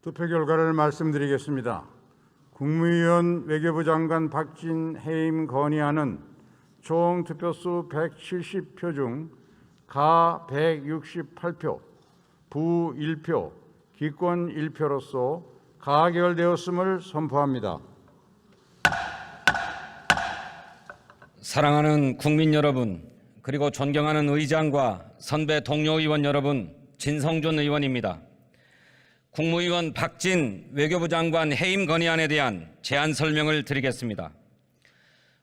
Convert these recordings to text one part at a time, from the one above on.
투표 결과를 말씀드리겠습니다. 국무위원 외교부 장관 박진 해임 건의안은 총 투표수 170표 중 가 168표, 부 1표, 기권 1표로서 가결되었음을 선포합니다. 사랑하는 국민 여러분, 그리고 존경하는 의장과 선배 동료 의원 여러분, 진성준 의원입니다. 국무위원 박진 외교부 장관 해임 건의안에 대한 제안 설명을 드리겠습니다.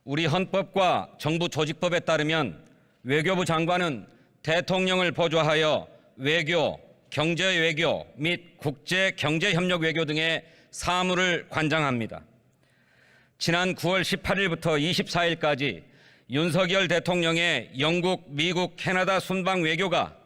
우리 헌법과 정부 조직법에 따르면 외교부 장관은 대통령을 보좌하여 외교, 경제외교 및 국제경제협력 외교 등의 사무를 관장합니다. 지난 9월 18일부터 24일까지 윤석열 대통령의 영국, 미국, 캐나다 순방 외교가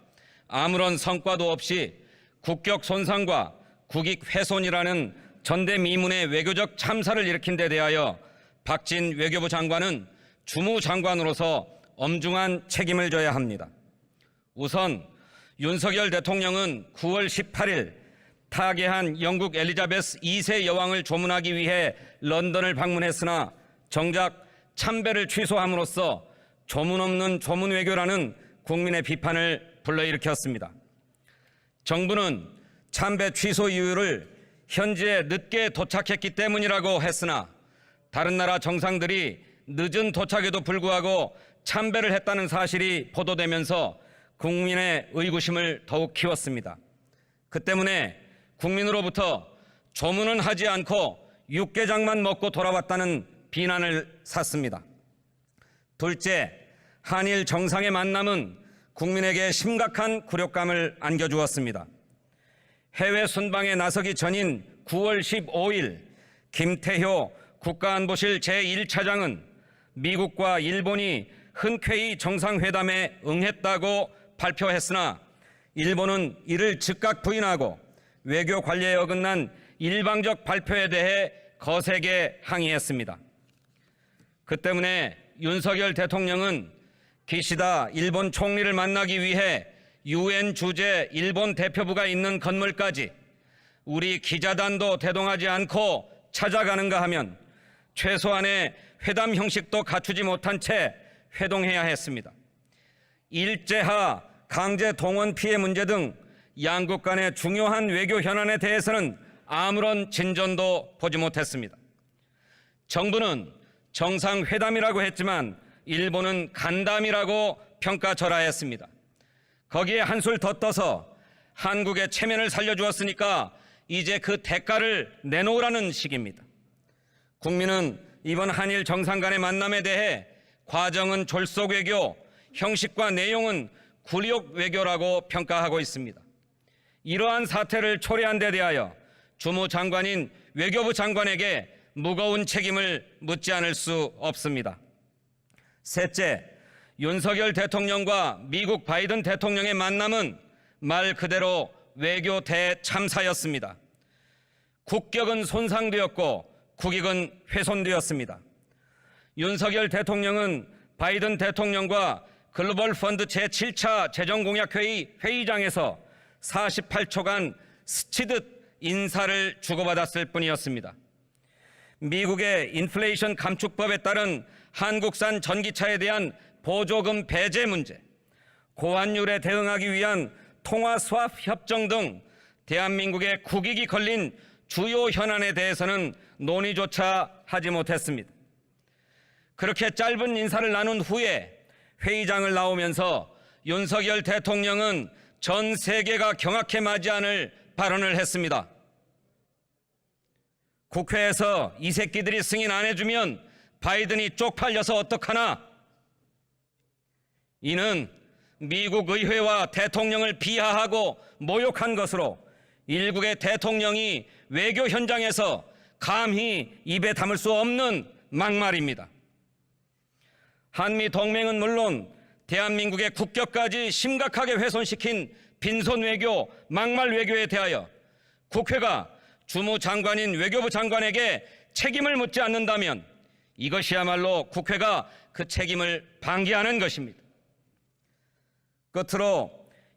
아무런 성과도 없이 국격 손상과 국익 훼손이라는 전대미문의 외교적 참사를 일으킨 데 대하여 박진 외교부 장관은 주무장관으로서 엄중한 책임을 져야 합니다. 우선 윤석열 대통령은 9월 18일 타계한 영국 엘리자베스 2세 여왕을 조문하기 위해 런던을 방문했으나 정작 참배를 취소함으로써 조문 없는 조문 외교라는 국민의 비판을 불러일으켰습니다. 정부는 참배 취소 이유를 현지에 늦게 도착했기 때문이라고 했으나 다른 나라 정상들이 늦은 도착에도 불구하고 참배를 했다는 사실이 보도되면서 국민의 의구심을 더욱 키웠습니다. 그 때문에 국민으로부터 조문은 하지 않고 육개장만 먹고 돌아왔다는 비난을 샀습니다. 둘째, 한일 정상의 만남은 국민에게 심각한 굴욕감을 안겨주었습니다. 해외 순방에 나서기 전인 9월 15일 김태효 국가안보실 제1차장은 미국과 일본이 흔쾌히 정상회담에 응했다고 발표했으나 일본은 이를 즉각 부인하고 외교 관례에 어긋난 일방적 발표에 대해 거세게 항의했습니다. 그 때문에 윤석열 대통령은 기시다 일본 총리를 만나기 위해 UN 주재 일본 대표부가 있는 건물까지 우리 기자단도 대동하지 않고 찾아가는가 하면 최소한의 회담 형식도 갖추지 못한 채 회동해야 했습니다. 일제하 강제 동원 피해 문제 등 양국 간의 중요한 외교 현안에 대해서는 아무런 진전도 보지 못했습니다. 정부는 정상회담이라고 했지만 일본은 간담이라고 평가절하했습니다. 거기에 한술 더 떠서 한국의 체면을 살려주었으니까 이제 그 대가를 내놓으라는 식입니다. 국민은 이번 한일 정상 간의 만남에 대해 과정은 졸속 외교, 형식과 내용은 굴욕 외교라고 평가하고 있습니다. 이러한 사태를 초래한 데 대하여 주무장관인 외교부 장관에게 무거운 책임을 묻지 않을 수 없습니다. 셋째, 윤석열 대통령과 미국 바이든 대통령의 만남은 말 그대로 외교 대참사였습니다. 국격은 손상되었고 국익은 훼손되었습니다. 윤석열 대통령은 바이든 대통령과 글로벌 펀드 제7차 재정공약회의 회의장에서 48초간 스치듯 인사를 주고받았을 뿐이었습니다. 미국의 인플레이션 감축법에 따른 한국산 전기차에 대한 보조금 배제 문제, 고환율에 대응하기 위한 통화 스왑 협정 등 대한민국의 국익이 걸린 주요 현안에 대해서는 논의조차 하지 못했습니다. 그렇게 짧은 인사를 나눈 후에 회의장을 나오면서 윤석열 대통령은 전 세계가 경악해 마지 않을 발언을 했습니다. 국회에서 이 새끼들이 승인 안 해주면 바이든이 쪽팔려서 어떡하나? 이는 미국 의회와 대통령을 비하하고 모욕한 것으로 일국의 대통령이 외교 현장에서 감히 입에 담을 수 없는 막말입니다. 한미 동맹은 물론 대한민국의 국격까지 심각하게 훼손시킨 빈손 외교, 막말 외교에 대하여 국회가 주무장관인 외교부 장관에게 책임을 묻지 않는다면 이것이야말로 국회가 그 책임을 방기하는 것입니다. 끝으로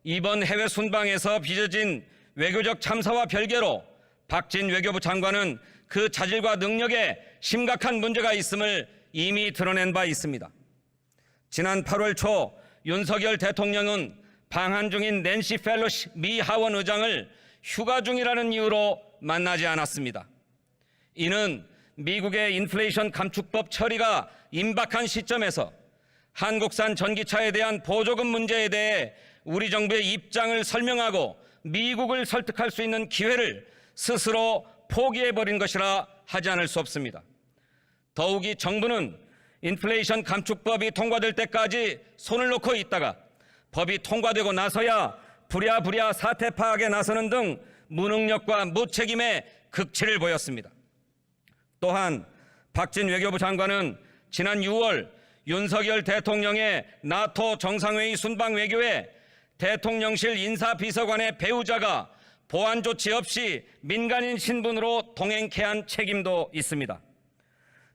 이번 해외 순방에서 빚어진 외교적 참사와 별개로 박진 외교부 장관은 그 자질과 능력에 심각한 문제가 있음을 이미 드러낸 바 있습니다. 지난 8월 초 윤석열 대통령은 방한 중인 낸시 펠로시 미 하원 의장을 휴가 중이라는 이유로 만나지 않았습니다. 이는 미국의 인플레이션 감축법 처리가 임박한 시점에서 한국산 전기차에 대한 보조금 문제에 대해 우리 정부의 입장을 설명하고 미국을 설득할 수 있는 기회를 스스로 포기해버린 것이라 하지 않을 수 없습니다. 더욱이 정부는 인플레이션 감축법이 통과될 때까지 손을 놓고 있다가 법이 통과되고 나서야 부랴부랴 사태 파악에 나서는 등 무능력과 무책임의 극치를 보였습니다. 또한 박진 외교부 장관은 지난 6월 윤석열 대통령의 나토 정상회의 순방 외교에 대통령실 인사비서관의 배우자가 보안 조치 없이 민간인 신분으로 동행케 한 책임도 있습니다.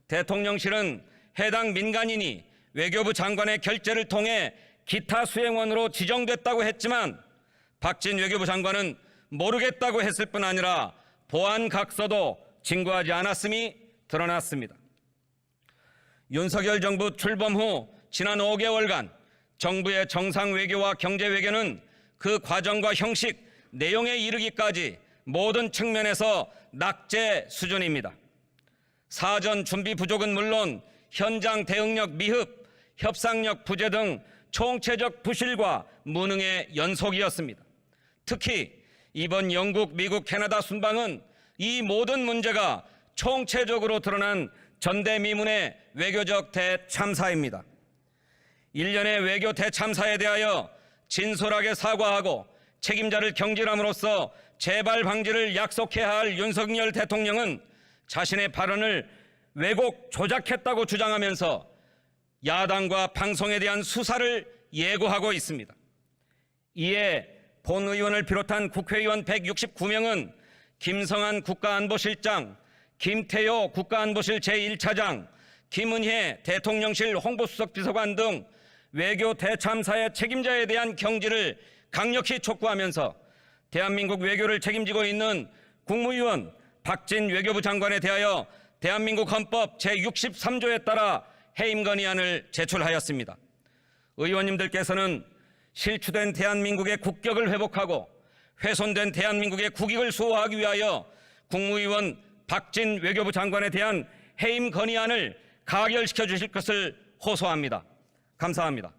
대통령실은 해당 민간인이 외교부 장관의 결재를 통해 기타 수행원으로 지정됐다고 했지만 박진 외교부 장관은 모르겠다고 했을 뿐 아니라 보안 각서도 진구하지 않았음이 드러났습니다. 윤석열 정부 출범 후 지난 5개월간 정부의 정상 외교와 경제 외교는 그 과정과 형식, 내용에 이르기까지 모든 측면에서 낙제 수준입니다. 사전 준비 부족은 물론 현장 대응력 미흡, 협상력 부재 등 총체적 부실과 무능의 연속이었습니다. 특히 이번 영국, 미국, 캐나다 순방은 이 모든 문제가 총체적으로 드러난 전대미문의 외교적 대참사입니다. 일련의 외교 대참사에 대하여 진솔하게 사과하고 책임자를 경질함으로써 재발 방지를 약속해야 할 윤석열 대통령은 자신의 발언을 왜곡 조작했다고 주장하면서 야당과 방송에 대한 수사를 예고하고 있습니다. 이에 본 의원을 비롯한 국회의원 169명은 김성한 국가안보실장, 김태효 국가안보실 제1차장, 김은혜 대통령실 홍보수석 비서관 등 외교 대참사의 책임자에 대한 경질을 강력히 촉구하면서 대한민국 외교를 책임지고 있는 국무위원 박진 외교부 장관에 대하여 대한민국 헌법 제63조에 따라 해임 건의안을 제출하였습니다. 의원님들께서는 실추된 대한민국의 국격을 회복하고 훼손된 대한민국의 국익을 수호하기 위하여 국무위원 박진 외교부 장관에 대한 해임 건의안을 가결시켜 주실 것을 호소합니다. 감사합니다.